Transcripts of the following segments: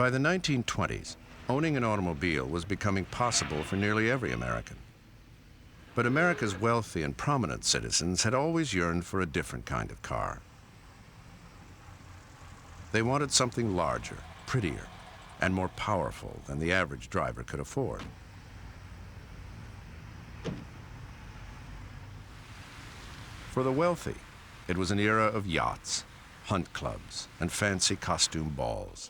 By the 1920s, owning an automobile was becoming possible for nearly every American. But America's wealthy and prominent citizens had always yearned for a different kind of car. They wanted something larger, prettier, and more powerful than the average driver could afford. For the wealthy, it was an era of yachts, hunt clubs, and fancy costume balls.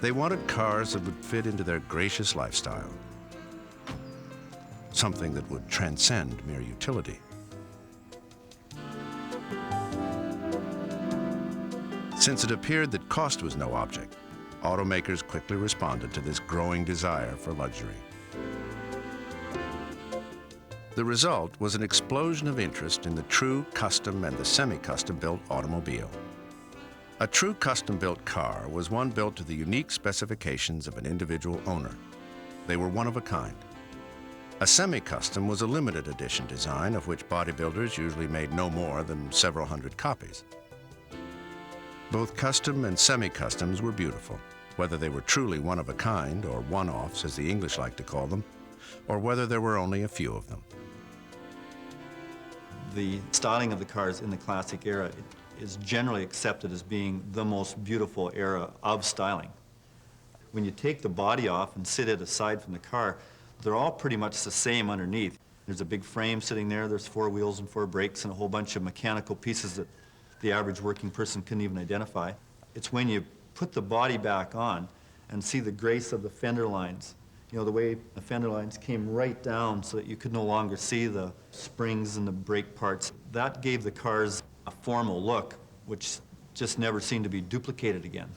They wanted cars that would fit into their gracious lifestyle, something that would transcend mere utility. Since it appeared that cost was no object, automakers quickly responded to this growing desire for luxury. The result was an explosion of interest in the true custom and the semi-custom built automobile. A true custom-built car was one built to the unique specifications of an individual owner. They were one of a kind. A semi-custom was a limited edition design of which bodybuilders usually made no more than several hundred copies. Both custom and semi-customs were beautiful, whether they were truly one of a kind, or one-offs as the English like to call them, or whether there were only a few of them. The styling of the cars in the classic era is generally accepted as being the most beautiful era of styling. When you take the body off and sit it aside from the car, they're all pretty much the same underneath. There's a big frame sitting there, there's 4 wheels and 4 brakes and a whole bunch of mechanical pieces that the average working person couldn't even identify. It's when you put the body back on and see the grace of the fender lines. You know, the way the fender lines came right down so that you could no longer see the springs and the brake parts. That gave the cars a formal look, which just never seemed to be duplicated again.